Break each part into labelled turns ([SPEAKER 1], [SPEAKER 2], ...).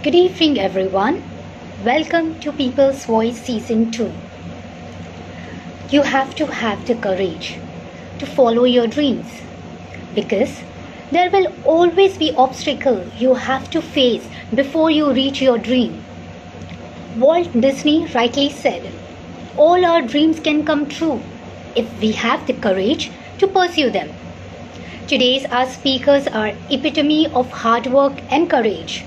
[SPEAKER 1] Good evening, everyone. Welcome to People's Voice Season 2. You have to have the courage to follow your dreams because there will always be obstacles you have to face before you reach your dream. Walt Disney rightly said, all our dreams can come true if we have the courage to pursue them. Today's our speakers are epitome of hard work and courage.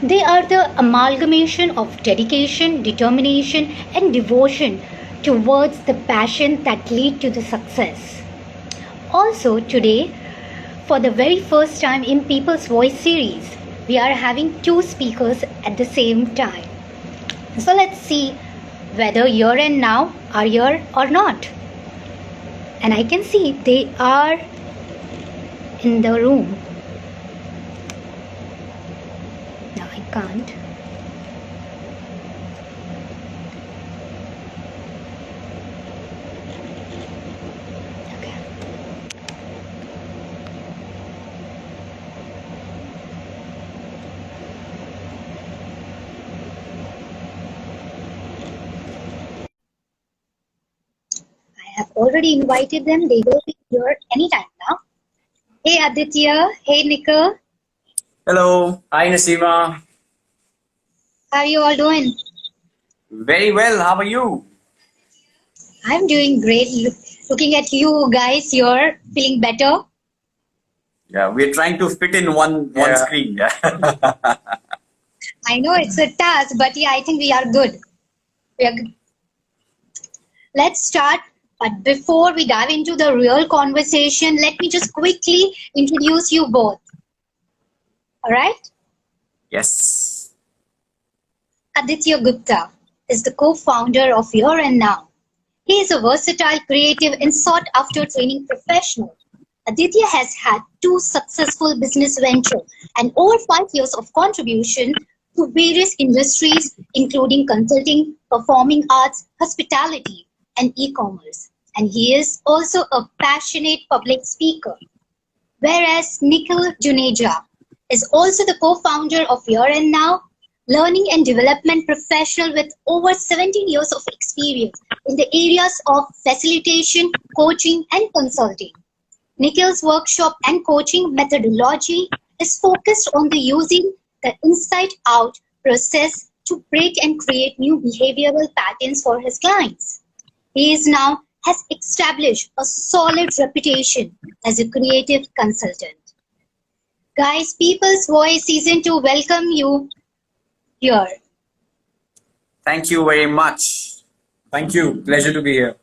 [SPEAKER 1] They are the amalgamation of dedication, determination, and devotion towards the passion that lead to the success. Also today, for the very first time in People's Voice series, we are having two speakers at the same time. So let's see whether here and now are here or not. And I can see they are in the room. No, I can't. Okay. I have already invited them. They will be here anytime now. Hey Aditya, hey Nikhil,
[SPEAKER 2] Hello. Hi, Nasima.
[SPEAKER 1] how are you all doing?
[SPEAKER 2] Very well. How are you?
[SPEAKER 1] I'm doing great. Looking at you guys here, feeling better.
[SPEAKER 2] Yeah, we're trying to fit in one screen. Yeah.
[SPEAKER 1] I know it's a task, but yeah, I think we are good. We are good. Let's start. But before we dive into the real conversation, let me just quickly introduce you both. All right?
[SPEAKER 2] Yes.
[SPEAKER 1] Aditya Gupta is the co-founder of Here and Now. He is a versatile, creative, and sought-after training professional. Aditya has had 2 successful business ventures and over 5 years of contribution to various industries, including consulting, performing arts, hospitality, and e-commerce. And he is also a passionate public speaker. Whereas Nikhil Juneja is also the co-founder of Here and Now, learning and development professional with over 17 years of experience in the areas of facilitation, coaching, and consulting. Nikhil's workshop and coaching methodology is focused on the using the inside-out process to break and create new behavioral patterns for his clients. He is now has established a solid reputation as a creative consultant. Guys, People's Voice Season 2 welcome you here.
[SPEAKER 2] Thank you very much.
[SPEAKER 3] Thank you. Pleasure to be here.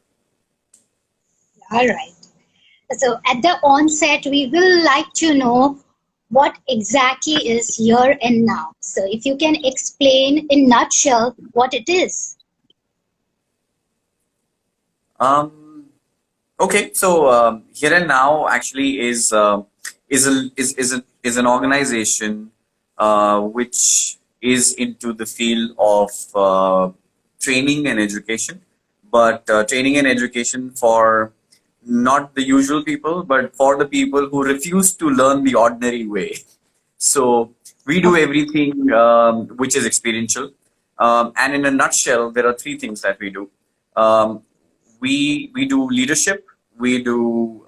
[SPEAKER 1] All right. So at the onset, we will like to know what exactly is Here and Now. So if you can explain in nutshell what it is.
[SPEAKER 2] Okay. So Here and Now actually is an organization which is into the field of training and education, but training and education for not the usual people, but for the people who refuse to learn the ordinary way. So we do everything which is experiential. And in a nutshell, there are 3 things that we do. We do leadership, we do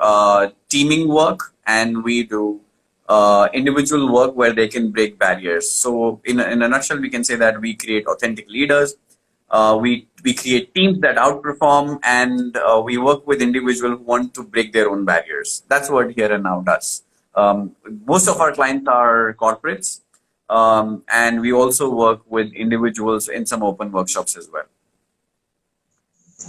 [SPEAKER 2] teaming work, and we do individual work where they can break barriers. So in a nutshell, we can say that we create authentic leaders. We create teams that outperform, and we work with individuals who want to break their own barriers. That's what Here and Now does. Most of our clients are corporates, and we also work with individuals in some open workshops as well.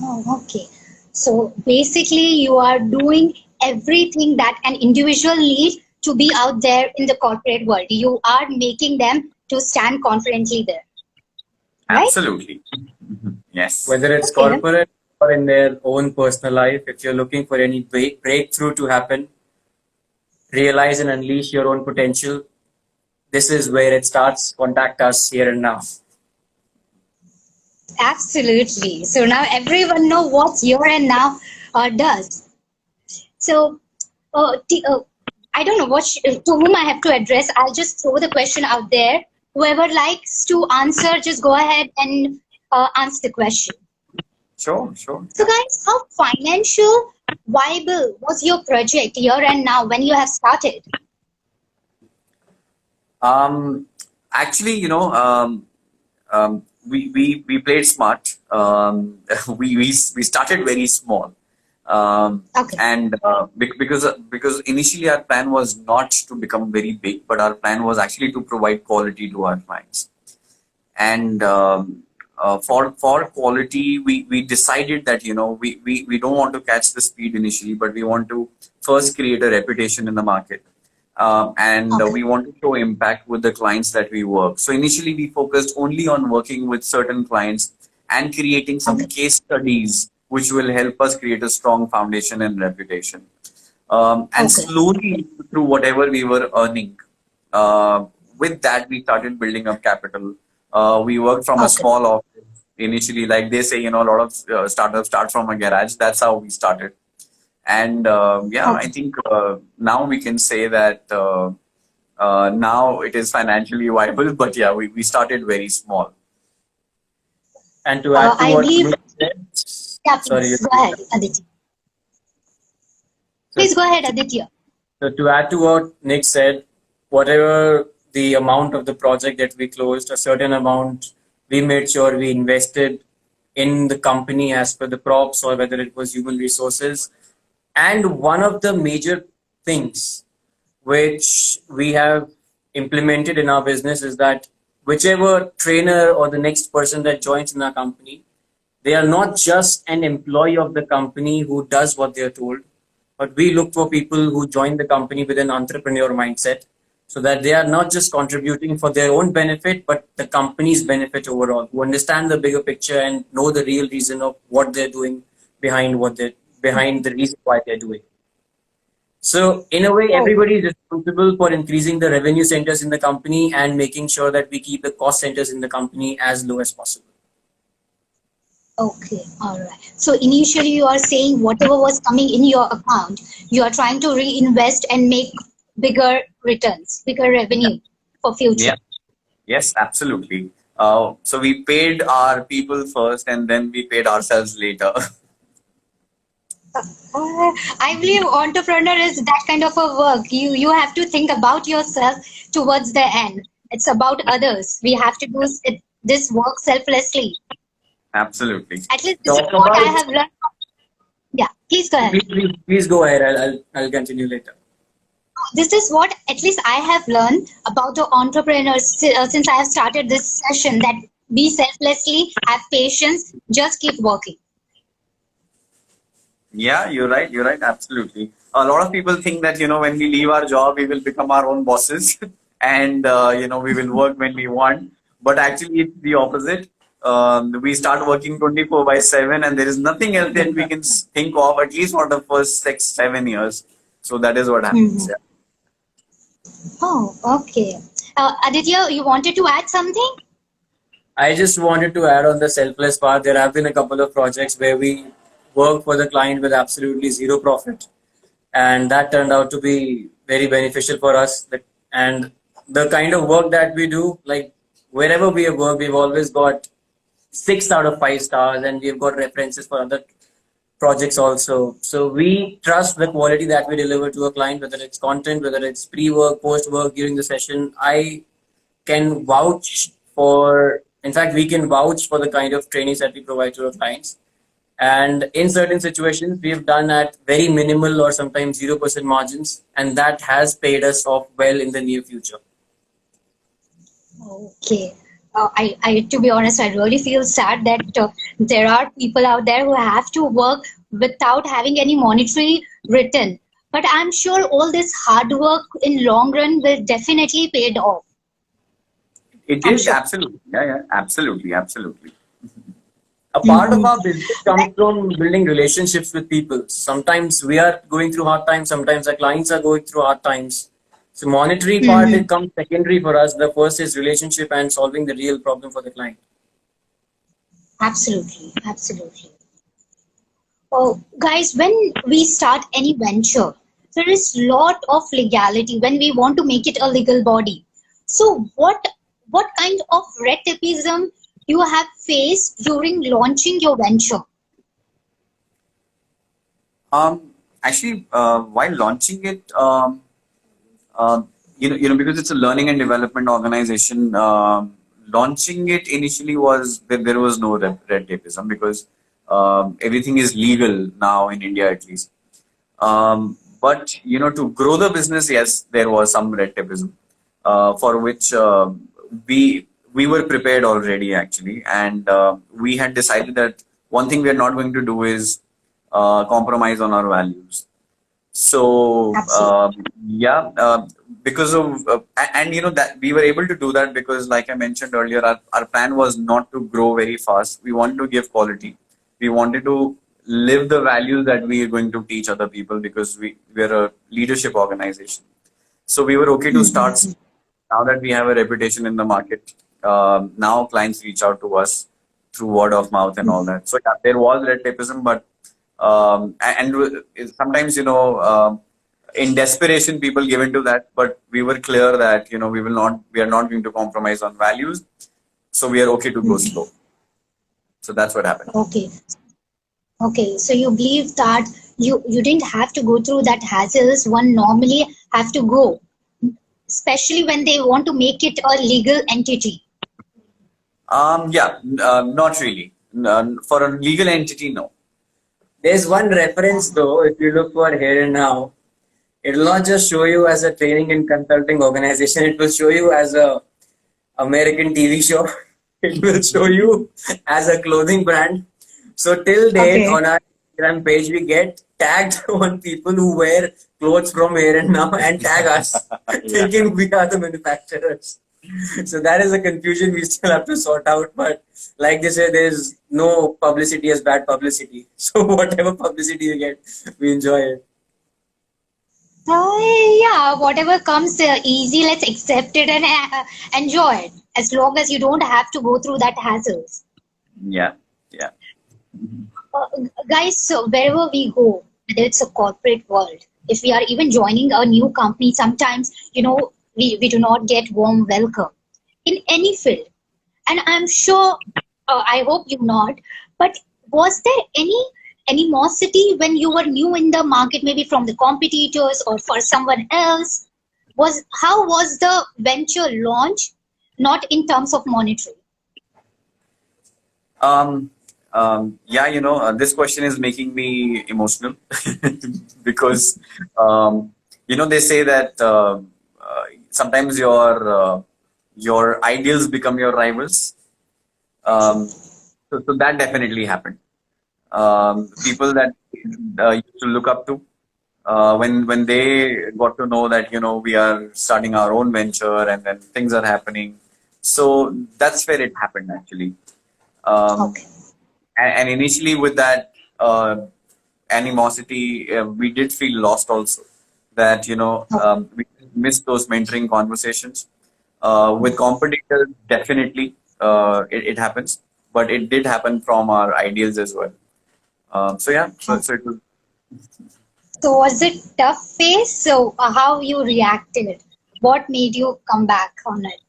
[SPEAKER 1] Oh, okay. So basically you are doing everything that an individual needs to be out there in the corporate world. You are making them to stand confidently there. Right?
[SPEAKER 2] Absolutely. Yes.
[SPEAKER 3] Whether it's
[SPEAKER 1] Okay.
[SPEAKER 3] corporate or in their own personal life, if you're looking for any breakthrough to happen, realize and unleash your own potential, this is where it starts. Contact us Here and Now.
[SPEAKER 1] Absolutely. So now everyone know what Here and Now does. So I don't know to whom I have to address. I'll just throw the question out there. Whoever likes to answer, just go ahead and answer the question.
[SPEAKER 2] Sure, sure.
[SPEAKER 1] So guys, how financial viable was your project here and now when you have started?
[SPEAKER 2] Um, Actually, we played smart. We started very small,
[SPEAKER 1] Okay.
[SPEAKER 2] and because initially our plan was not to become very big, but our plan was actually to provide quality to our clients. And for quality, we decided that we don't want to catch the speed initially, but we want to first create a reputation in the market. And
[SPEAKER 1] Okay.
[SPEAKER 2] we want to show impact with the clients that we work. So initially, we focused only on working with certain clients and creating some
[SPEAKER 1] Okay.
[SPEAKER 2] case studies which will help us create a strong foundation and reputation. And
[SPEAKER 1] Okay.
[SPEAKER 2] slowly, through whatever we were earning, uh, with that, we started building up capital. We worked from a
[SPEAKER 1] Okay.
[SPEAKER 2] small office initially, like they say, a lot of startups start from a garage. That's how we started. And yeah, I
[SPEAKER 1] Okay.
[SPEAKER 2] think now we can say that now it is financially viable, but yeah, we started very small.
[SPEAKER 3] And to add to
[SPEAKER 1] I
[SPEAKER 3] what
[SPEAKER 1] believe,
[SPEAKER 3] Nick said,
[SPEAKER 1] yeah,
[SPEAKER 3] sorry.
[SPEAKER 1] please go ahead, Aditya.
[SPEAKER 3] So,
[SPEAKER 1] Please go ahead, Aditya.
[SPEAKER 3] so to add to what Nick said, whatever the amount of the project that we closed, a certain amount, we made sure we invested in the company as per the props or whether it was human resources. And one of the major things which we have implemented in our business is that whichever trainer or the next person that joins in our company, they are not just an employee of the company who does what they are told, but we look for people who join the company with an entrepreneur mindset so that they are not just contributing for their own benefit, but the company's benefit overall, who understand the bigger picture and know the real reason of what they're doing behind behind the reason why they're doing. So in a way,
[SPEAKER 1] Oh,
[SPEAKER 3] everybody is responsible for increasing the revenue centers in the company and making sure that we keep the cost centers in the company as low as possible.
[SPEAKER 1] okay. All right. So initially you are saying whatever was coming in your account, you are trying to reinvest and make bigger returns, bigger
[SPEAKER 2] Yeah.
[SPEAKER 1] revenue for future.
[SPEAKER 2] Yeah. Yes, absolutely. So we paid our people first, and then we paid ourselves later.
[SPEAKER 1] I believe entrepreneur is that kind of a work. You have to think about yourself towards the end. It's about others. We have to do this work selflessly.
[SPEAKER 2] Absolutely.
[SPEAKER 1] At least this is
[SPEAKER 3] Talk
[SPEAKER 1] what I
[SPEAKER 3] about,
[SPEAKER 1] have learned. Yeah, please go ahead.
[SPEAKER 3] please go ahead. I'll continue later.
[SPEAKER 1] This is what at least I have learned about the entrepreneurs since I have started this session, that be selflessly, have patience, just keep working.
[SPEAKER 2] Yeah, you're right. You're right. Absolutely. A lot of people think that, when we leave our job, we will become our own bosses and, we will work when we want. But actually, it's the opposite. We start working 24 by 7, and there is nothing else that we can think of, at least for the first 6, 7 years. So that is what happens.
[SPEAKER 1] Mhm.
[SPEAKER 2] Yeah.
[SPEAKER 1] Oh, okay. Aditya, you wanted to add something?
[SPEAKER 3] I just wanted to add on the selfless part. There have been a couple of projects where we work for the client with absolutely zero profit, and that turned out to be very beneficial for us. And the kind of work that we do, like wherever we have worked, we've always got 6 out of 5 stars, and we've got references for other projects also. So we trust the quality that we deliver to a client, whether it's content, whether it's pre-work, post-work, during the session. I can vouch for, in fact, we can vouch for the kind of trainings that we provide to our clients. And in certain situations, we have done at very minimal or sometimes 0% margins, and that has paid us off well in the near future.
[SPEAKER 1] Okay. To be honest, I really feel sad that there are people out there who have to work without having any monetary return. But I'm sure all this hard work in long run will definitely pay it off.
[SPEAKER 2] It
[SPEAKER 1] I'm
[SPEAKER 2] is
[SPEAKER 1] sure.
[SPEAKER 2] absolutely. Yeah, yeah. Absolutely. Absolutely.
[SPEAKER 3] A part of our business comes from building relationships with people. Sometimes we are going through hard times, sometimes our clients are going through hard times. So monetary part,
[SPEAKER 1] Mm-hmm.
[SPEAKER 3] it comes secondary for us. The first is relationship and solving the real problem for the client.
[SPEAKER 1] Absolutely. Absolutely. Oh, guys, when we start any venture, there is lot of legality when we want to make it a legal body. So what kind of red tapeism you have faced during launching your venture?
[SPEAKER 2] Actually, while launching it, because it's a learning and development organization, launching it initially was there was no red tapeism because everything is legal now in India at least. But to grow the business, yes, there was some red tapeism, for which we were prepared already actually, and we had decided that one thing we are not going to do is compromise on our values. So
[SPEAKER 1] Absolutely.
[SPEAKER 2] because of that we were able to do that because, like I mentioned earlier, our plan was not to grow very fast. We wanted to give quality. We wanted to live the values that we are going to teach other people because we're a leadership organization. So we were okay to start now that we have a reputation in the market. Now clients reach out to us through word of mouth and all that. So yeah, there was red tapeism, but sometimes in desperation people give into that. But we were clear that we are not going to compromise on values. So we are okay to go slow. So that's what happened.
[SPEAKER 1] Okay. Okay. So you believe that you didn't have to go through that hassles one normally have to go, especially when they want to make it a legal entity.
[SPEAKER 2] Not really. For a legal entity, no.
[SPEAKER 3] There's one reference though, if you look for Here and Now, it will not just show you as a training and consulting organization, it will show you as a American TV show. It will show you as a clothing brand. So till date on our Instagram page, we get tagged on people who wear clothes from Here and Now and tag us, thinking we are the manufacturers. So that is a confusion we still have to sort out. But like they say, there's no publicity as bad publicity. So whatever publicity you get, we enjoy it.
[SPEAKER 1] Yeah, whatever comes easy, let's accept it and enjoy it. As long as you don't have to go through that hassles.
[SPEAKER 2] Yeah.
[SPEAKER 1] Guys, so wherever we go, whether it's a corporate world, if we are even joining a new company, sometimes, we do not get warm welcome in any field. And I'm sure, I hope you not, but was there any animosity when you were new in the market, maybe from the competitors or for someone else? How was the venture launch, not in terms of monetary?
[SPEAKER 2] This question is making me emotional because they say that sometimes your ideals become your rivals. So that definitely happened. People that used to look up to, when they got to know that we are starting our own venture and then things are happening. So that's where it happened actually.
[SPEAKER 1] Okay.
[SPEAKER 2] And initially with that animosity, we did feel lost also. That we missed those mentoring conversations. With competitors, definitely it happens, but it did happen from our ideals as well. So it was.
[SPEAKER 1] So was it tough phase? So how you reacted? What made you come back on it?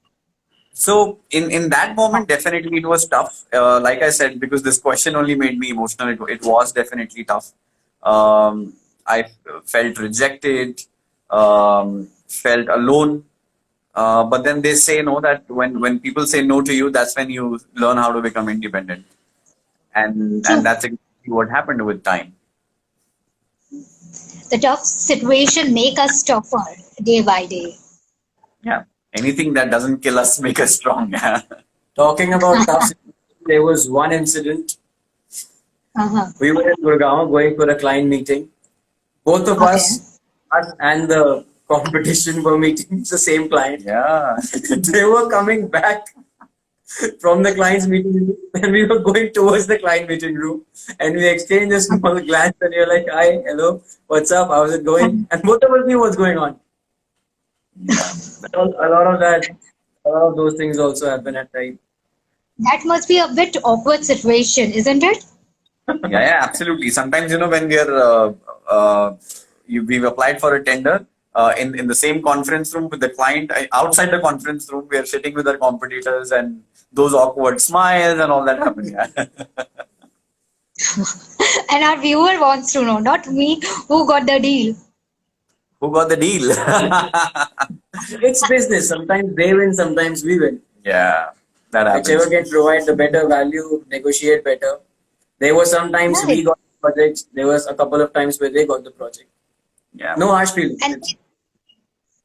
[SPEAKER 2] So in that moment, definitely it was tough. Like I said, because this question only made me emotional. It was definitely tough. I felt rejected, felt alone. But then they say no, that when people say no to you, that's when you learn how to become independent. And that's exactly what happened with time.
[SPEAKER 1] The tough situation make us tougher day by day.
[SPEAKER 2] Yeah. Anything that doesn't kill us make us strong.
[SPEAKER 3] Talking about tough situation, there was one incident. We were in Gurgaon going for a client meeting. Both of us and the competition were meeting the same client.
[SPEAKER 2] Yeah.
[SPEAKER 3] They were coming back from the client's meeting room and we were going towards the client meeting room and we exchanged a small glance and you're like, hi, hello, what's up, how's it going? And both of us knew what's going on.
[SPEAKER 2] Yeah.
[SPEAKER 3] A lot of those things also happen at times.
[SPEAKER 1] That must be a bit awkward situation, isn't it?
[SPEAKER 2] Yeah, absolutely. Sometimes, when we've applied for a tender, in the same conference room with the client. Outside the conference room, we are sitting with our competitors, and those awkward smiles and all that happen. Yeah.
[SPEAKER 1] And our viewer wants to know, not me, who got the deal.
[SPEAKER 2] Who got the deal?
[SPEAKER 3] It's business. Sometimes they win, sometimes we win.
[SPEAKER 2] Yeah, that happens.
[SPEAKER 3] Whichever can provide the better value, negotiate better. There were sometimes we
[SPEAKER 1] Right.
[SPEAKER 3] got the projects. There was a couple of times where they got the project.
[SPEAKER 2] Yeah.
[SPEAKER 3] No harsh feelings.
[SPEAKER 1] And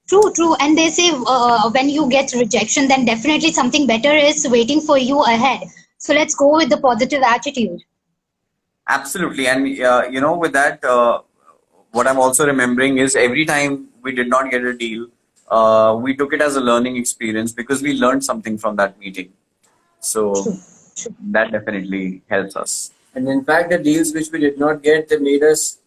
[SPEAKER 1] true. And they say when you get rejection, then definitely something better is waiting for you ahead. So let's go with the positive attitude.
[SPEAKER 2] Absolutely. And, with that, what I'm also remembering is every time we did not get a deal, we took it as a learning experience because we learned something from that meeting. So
[SPEAKER 1] True.
[SPEAKER 2] that definitely helps us.
[SPEAKER 3] And in fact, the deals which we did not get, they made us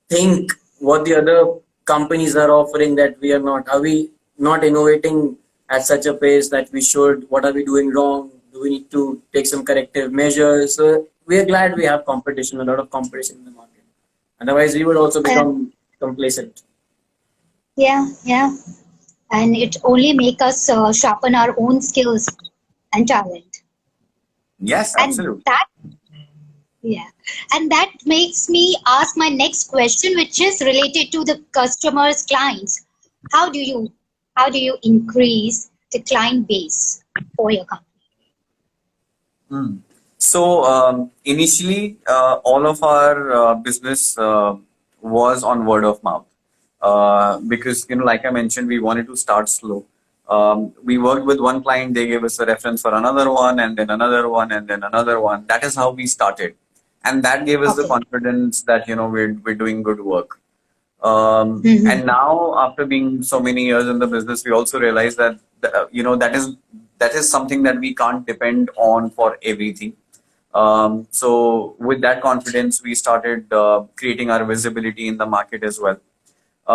[SPEAKER 3] think what the other companies are offering that we are not. Are we not innovating at such a pace that we should? What are we doing wrong? Do we need to take some corrective measures? So we are glad we have competition, a lot of competition in the market. Otherwise, we would also become complacent.
[SPEAKER 1] Yeah. And it only make us sharpen our own skills and talent.
[SPEAKER 2] Yes, absolutely.
[SPEAKER 1] And that makes me ask my next question, which is related to the customers, clients. How do you increase the client base for your company?
[SPEAKER 2] So initially, all of our business was on word of mouth because like I mentioned, we wanted to start slow. We worked with one client; they gave us a reference for another one, and then another one, and then another one. That is how we started, and that gave us the confidence that we're doing good work. And now, after being so many years in the business, we also realize that that is something that we can't depend on for everything. So with that confidence, we started creating our visibility in the market as well.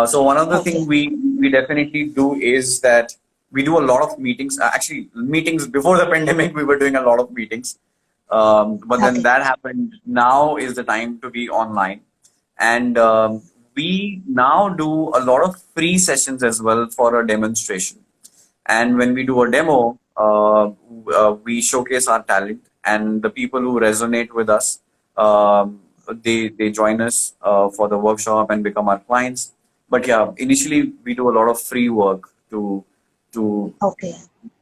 [SPEAKER 2] So one of the things we definitely do is that we do a lot of meetings. Actually, meetings before the pandemic, we were doing a lot of meetings. But then that happened. Now is the time to be online. And we now do a lot of free sessions as well for a demonstration. And when we do a demo, we showcase our talent, and the people who resonate with us, they join us for the workshop and become our clients. But yeah, initially we do a lot of free work to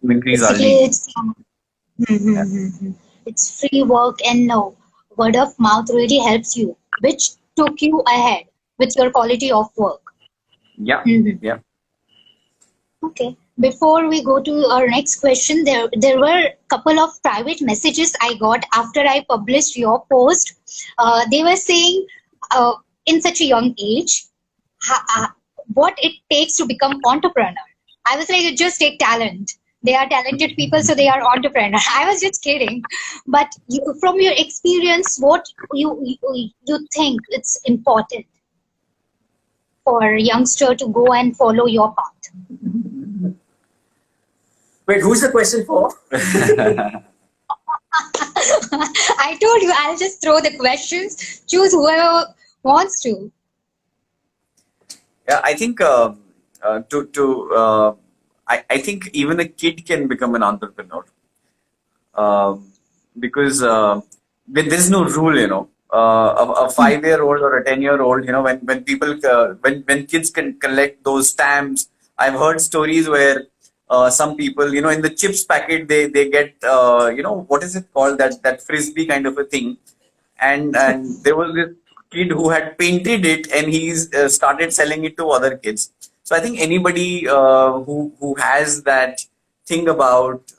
[SPEAKER 2] increase our lead.
[SPEAKER 1] It's free work, and word of mouth really helps you, which took you ahead with your quality of work.
[SPEAKER 2] Yeah.
[SPEAKER 1] Okay. Before we go to our next question, there were a couple of private messages I got after I published your post. They were saying, in such a young age, what it takes to become entrepreneur. I was like, just take talent. They are talented people, so they are entrepreneur. I was just kidding. But from your experience, what you think it's important for a youngster to go and follow your path?
[SPEAKER 3] Wait, who's the question for?
[SPEAKER 1] I told you I'll just throw the questions. Choose whoever wants to.
[SPEAKER 2] Yeah, I think I think even a kid can become an entrepreneur because there's no rule. A 5-year-old or a 10-year-old, when people when kids can collect those stamps. I've heard stories where some people, in the chips packet, they get what is it called, that frisbee kind of a thing, and there was this kid who had painted it, and he's started selling it to other kids. So I think anybody who has that thing about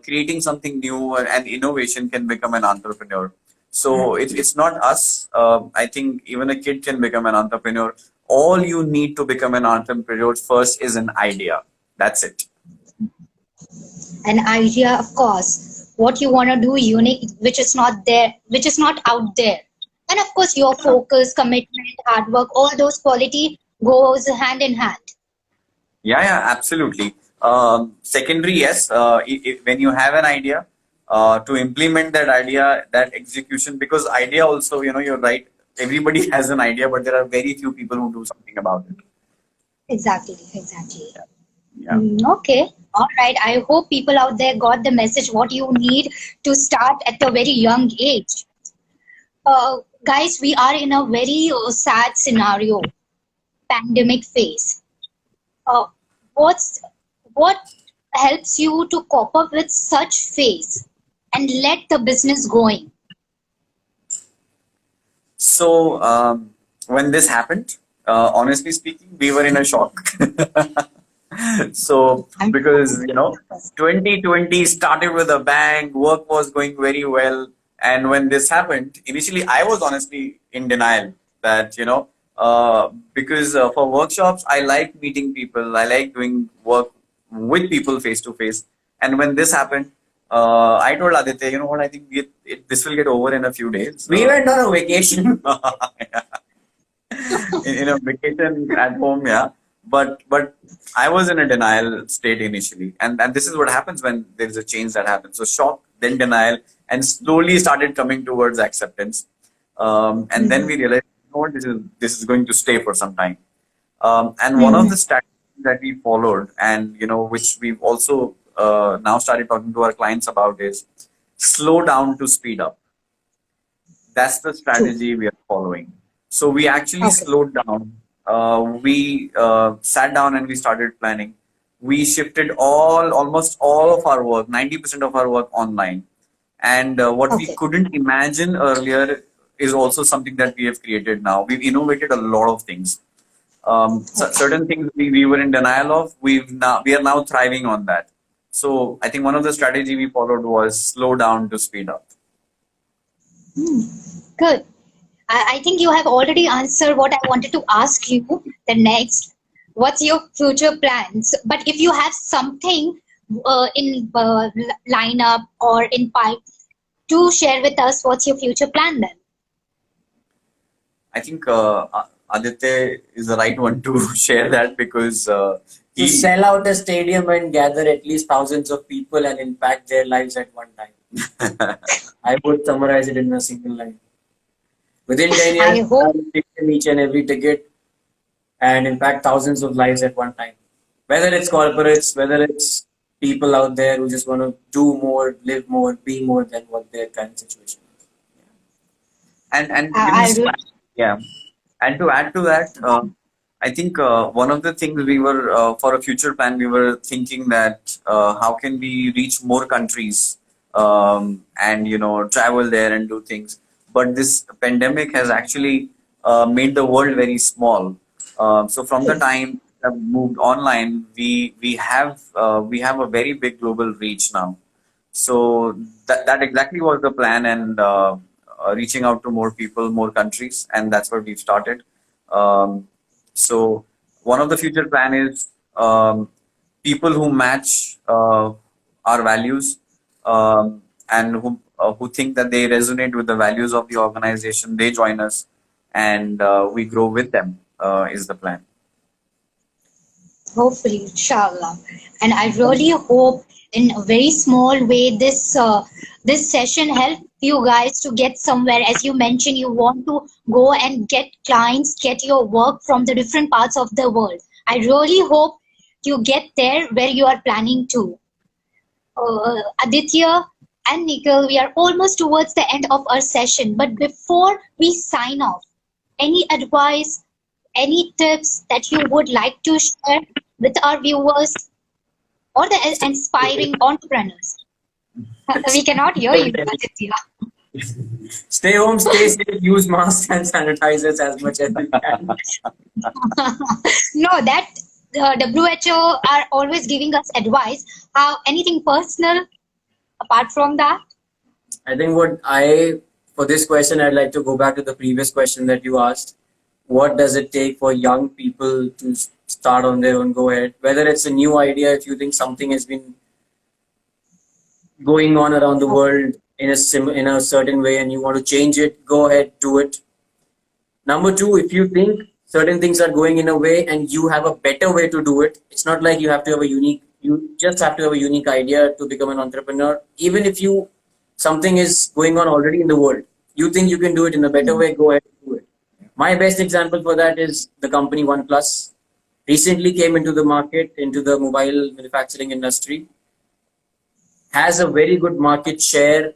[SPEAKER 2] creating something new and innovation can become an entrepreneur. So it's not us. I think even a kid can become an entrepreneur. All you need to become an entrepreneur first is an idea. That's it.
[SPEAKER 1] An idea, of course. What you want to do unique, which is not there, which is not out there. And of course, your focus, commitment, hard work, all those quality goes hand in hand.
[SPEAKER 2] Yeah, absolutely. Secondary, yes. When you have an idea, to implement that idea, that execution, because idea also, you're right. Everybody has an idea, but there are very few people who do something about it.
[SPEAKER 1] Exactly, exactly.
[SPEAKER 2] Yeah.
[SPEAKER 1] Okay. All right. I hope people out there got the message what you need to start at a very young age. Guys, we are in a very sad scenario, pandemic phase. Uh, what's what helps you to cope up with such phase and let the business going?
[SPEAKER 2] So when this happened, honestly speaking, we were in a shock. So
[SPEAKER 1] I'm
[SPEAKER 2] because 2020 started with a bang, work was going very well, and when this happened, initially I was honestly in denial that because for workshops I like meeting people, I like doing work with people face to face, and when this happened, I told Aditya, you know what, I think this will get over in a few days.
[SPEAKER 3] We went on a vacation.
[SPEAKER 2] In a vacation at home, yeah. But I was in a denial state initially, and this is what happens when there is a change that happens. So shock, then denial, and slowly started coming towards acceptance. And then we realized, you know what, this is going to stay for some time. And one of the strategies that we followed, and which we've also now started talking to our clients about, is slow down to speed up. That's the
[SPEAKER 1] true.
[SPEAKER 2] strategy we are following. So we actually
[SPEAKER 1] Okay.
[SPEAKER 2] slowed down. We sat down and we started planning. We shifted almost all of our work, 90% of our work online. And what we
[SPEAKER 1] Okay.
[SPEAKER 2] couldn't imagine earlier is also something that we have created now. We've innovated a lot of things.
[SPEAKER 1] Okay.
[SPEAKER 2] Certain things we were in denial of, we are now thriving on that. So I think one of the strategy we followed was slow down to speed up.
[SPEAKER 1] Good. I think you have already answered what I wanted to ask you. The next, what's your future plans? But if you have something in lineup or in pipe, do share with us what's your future plan then.
[SPEAKER 2] I think Aditya is the right one to share that because
[SPEAKER 3] To
[SPEAKER 2] he.
[SPEAKER 3] sell out a stadium and gather at least thousands of people and impact their lives at one time. I would summarize it in a single line. Within 10 years,
[SPEAKER 1] I hope.
[SPEAKER 3] I will take in each and every ticket and impact thousands of lives at one time. Whether it's corporates, whether it's people out there who just want to do more, live more, be more than what their current situation is.
[SPEAKER 2] And
[SPEAKER 1] I
[SPEAKER 2] just
[SPEAKER 1] really.
[SPEAKER 2] yeah, and to add to that, I think one of the things we were for a future plan, we were thinking that how can we reach more countries, and travel there and do things. But this pandemic has actually made the world very small. So from the
[SPEAKER 1] Yes.
[SPEAKER 2] time we have moved online, we have a very big global reach now. So that exactly was the plan, and reaching out to more people, more countries, and that's where we've started. So one of the future plan is people who match our values, and who think that they resonate with the values of the organization. They join us, and we grow with them. Is the plan.
[SPEAKER 1] Hopefully, inshallah. And I really hope in a very small way this session helped you guys to get somewhere. As you mentioned, you want to go and get clients, get your work from the different parts of the world. I really hope you get there where you are planning to. Aditya and Nikhil, we are almost towards the end of our session. But before we sign off, any advice, any tips that you would like to share with our viewers or the inspiring entrepreneurs? We cannot hear you, Aditya.
[SPEAKER 3] Stay home, stay safe, use masks and sanitizers as much as you can.
[SPEAKER 1] No, that WHO are always giving us advice. How anything personal apart from that?
[SPEAKER 3] I think for this question, I'd like to go back to the previous question that you asked. What does it take for young people to start on their own? Go ahead. Whether it's a new idea, if you think something has been going on around the world in a certain way and you want to change it, go ahead, do it. Number two, if you think certain things are going in a way and you have a better way to do it, it's not like you just have to have a unique idea to become an entrepreneur. Even if something is going on already in the world, you think you can do it in a better way, go ahead and do it. My best example for that is the company OnePlus. recently came into the market, into the mobile manufacturing industry, has a very good market share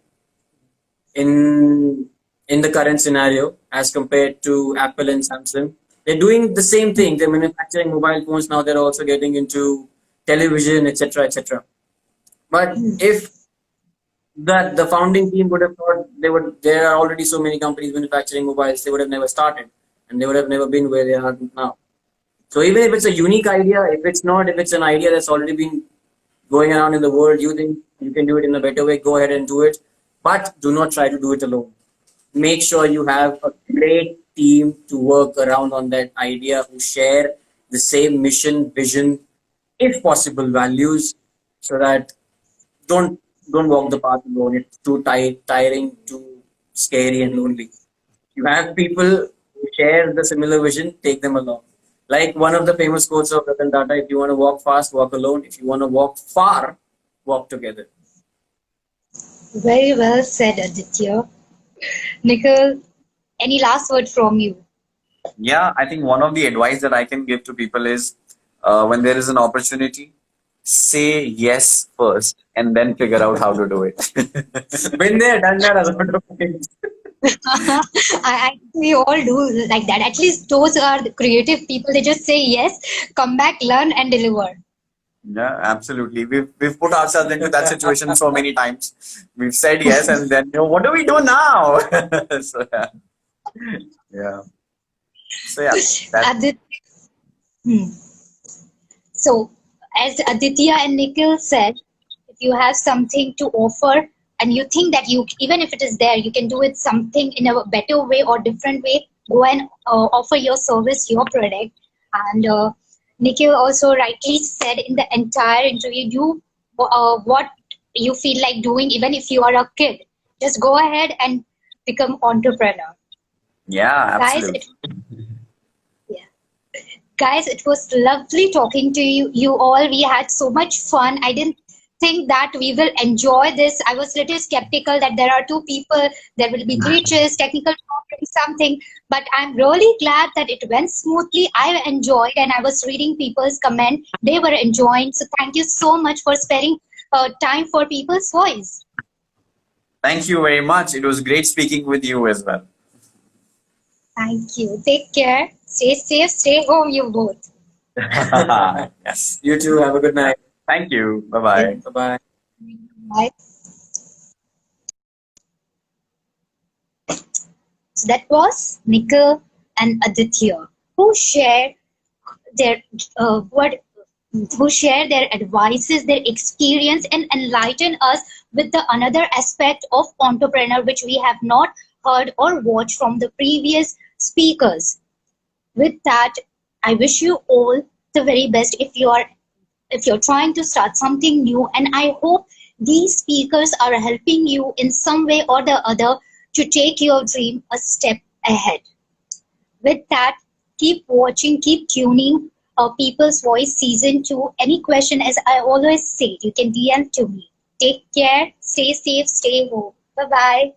[SPEAKER 3] in the current scenario as compared to Apple and Samsung. They're doing the same thing. They're manufacturing mobile phones now. They're also getting into television, etc., etc. But if that the founding team would have thought there are already so many companies manufacturing mobiles, they would have never started, and they would have never been where they are now. So even if it's a unique idea, if it's an idea that's already been going around in the world, you think you can do it in a better way, go ahead and do it. But do not try to do it alone. Make sure you have a great team to work around on that idea who share the same mission, vision, if possible, values, so that don't walk the path alone. It's too tiring, too scary and lonely. You have people who share the similar vision, take them along. Like one of the famous quotes of Ratan Tata, if you want to walk fast, walk alone. If you want to walk far, walk together.
[SPEAKER 1] Very well said, Aditya. Nikhil, any last word from you?
[SPEAKER 2] Yeah, I think one of the advice that I can give to people is when there is an opportunity, say yes first and then figure out how to do it.
[SPEAKER 3] Been there, done that a lot of times.
[SPEAKER 1] We all do like that. At least those are the creative people. They just say yes, come back, learn, and deliver.
[SPEAKER 2] Yeah, absolutely. We've put ourselves into that situation so many times. We've said yes, and then what do we do now? So yeah, yeah. So yeah,
[SPEAKER 1] Aditya, So, as Aditya and Nikhil said, if you have something to offer and you think that even if it is there, you can do it something in a better way or different way, go and offer your service, your product. And Nikhil also rightly said in the entire interview, do what you feel like doing, even if you are a kid. Just go ahead and become entrepreneur.
[SPEAKER 2] yeah,
[SPEAKER 1] Guys,
[SPEAKER 2] absolutely.
[SPEAKER 1] Guys, it was lovely talking to you all. We had so much fun. I didn't think that we will enjoy this. I was a little skeptical that there are two people, there will be glitches, technical problems, something. But I'm really glad that it went smoothly. I enjoyed, and I was reading people's comment. They were enjoying. So thank you so much for sparing time for people's voice.
[SPEAKER 2] Thank you very much. It was great speaking with you as well.
[SPEAKER 1] Thank you. Take care. Stay safe. Stay home, you both.
[SPEAKER 2] Yes.
[SPEAKER 3] You too. Have a good night.
[SPEAKER 2] Thank you. Bye-bye.
[SPEAKER 3] Bye-bye.
[SPEAKER 1] Bye. So that was Nikhil and Aditya who shared their their advices, their experience, and enlighten us with the another aspect of entrepreneur which we have not heard or watched from the previous speakers. With that, I wish you all the very best if you're trying to start something new, and I hope these speakers are helping you in some way or the other to take your dream a step ahead. With that, keep watching, keep tuning People's Voice Season 2. Any question, as I always say, you can DM to me. Take care, stay safe, stay home. Bye-bye.